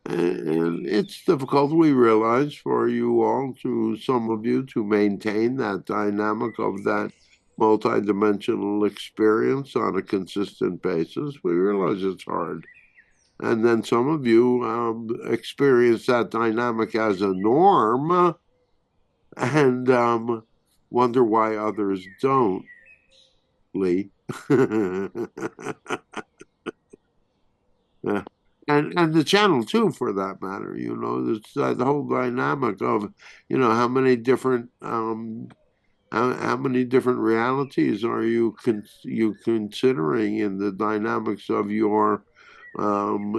And it's difficult, we realize, for you all to, some of you, to maintain that dynamic of that multidimensional experience on a consistent basis. We realize it's hard. And then some of you experience that dynamic as a norm and wonder why others don't, Lee. Yeah. And the channel too, for that matter. It's the whole dynamic of, how many different how many different realities are you considering in the dynamics of your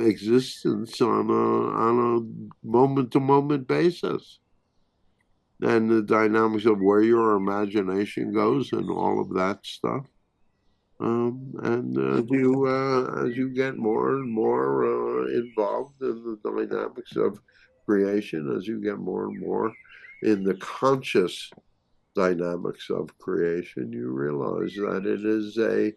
existence on a moment to moment basis, and the dynamics of where your imagination goes and all of that stuff. And as you get more and more involved in the dynamics of creation, as you get more and more in the conscious dynamics of creation, you realize that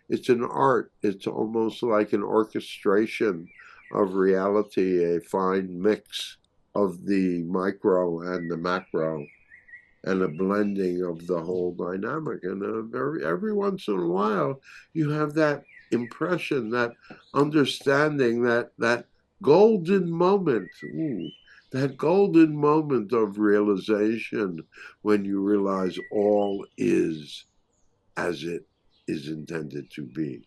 it's an art. It's almost like an orchestration of reality, a fine mix of the micro and the macro, and a blending of the whole dynamic. And every once in a while, you have that impression, that understanding, that golden moment. Ooh, that golden moment of realization when you realize all is as it is intended to be.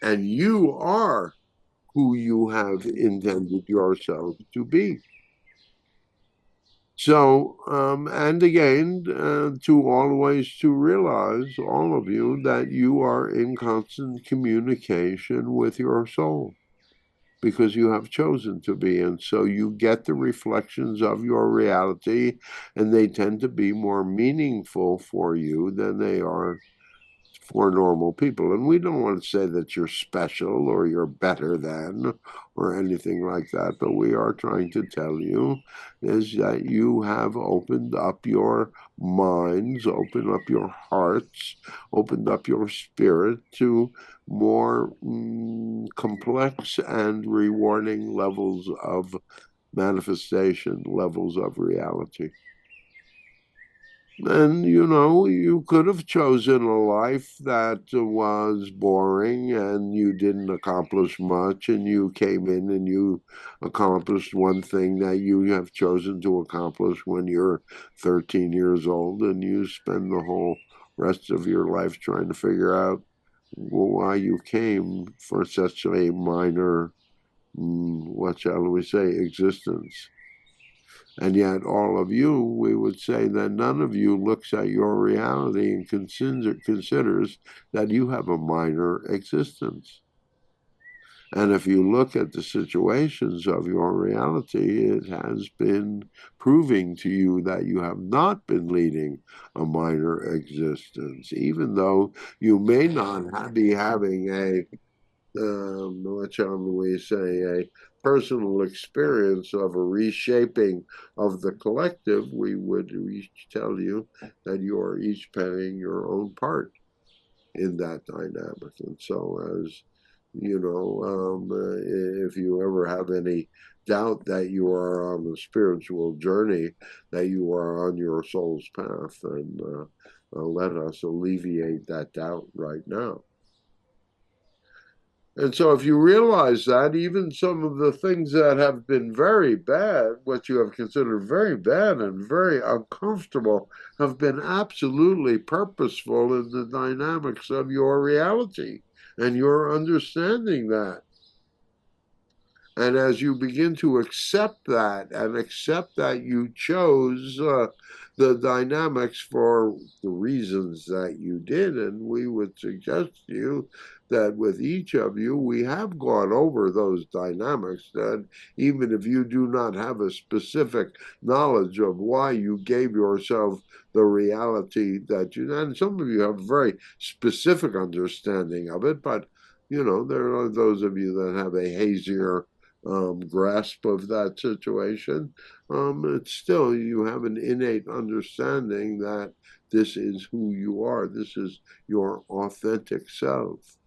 And you are who you have intended yourself to be. So, and again, to always to realize, all of you, that you are in constant communication with your soul because you have chosen to be. And so you get the reflections of your reality, and they tend to be more meaningful for you than they are for normal people. And we don't want to say that you're special or you're better than or anything like that, but we are trying to tell you is that you have opened up your minds, opened up your hearts, opened up your spirit to more complex and rewarding levels of manifestation, levels of reality. And you could have chosen a life that was boring and you didn't accomplish much, and you came in and you accomplished one thing that you have chosen to accomplish when you're 13 years old, and you spend the whole rest of your life trying to figure out why you came for such a minor, what shall we say, existence. And yet, all of you, we would say that none of you looks at your reality and considers that you have a minor existence. And if you look at the situations of your reality, it has been proving to you that you have not been leading a minor existence, even though you may not be having what shall we say, a personal experience of a reshaping of the collective. We would each tell you that you are each playing your own part in that dynamic. And so, as if you ever have any doubt that you are on a spiritual journey, that you are on your soul's path, and let us alleviate that doubt right now. And so, if you realize that, even some of the things that have been very bad, what you have considered very bad and very uncomfortable, have been absolutely purposeful in the dynamics of your reality, and you're understanding that. And as you begin to accept that and accept that you chose the dynamics for the reasons that you did, and we would suggest to you that with each of you, we have gone over those dynamics, that even if you do not have a specific knowledge of why you gave yourself the reality that you, and some of you have a very specific understanding of it, but there are those of you that have a hazier grasp of that situation. It's still, you have an innate understanding that this is who you are. This is your authentic self.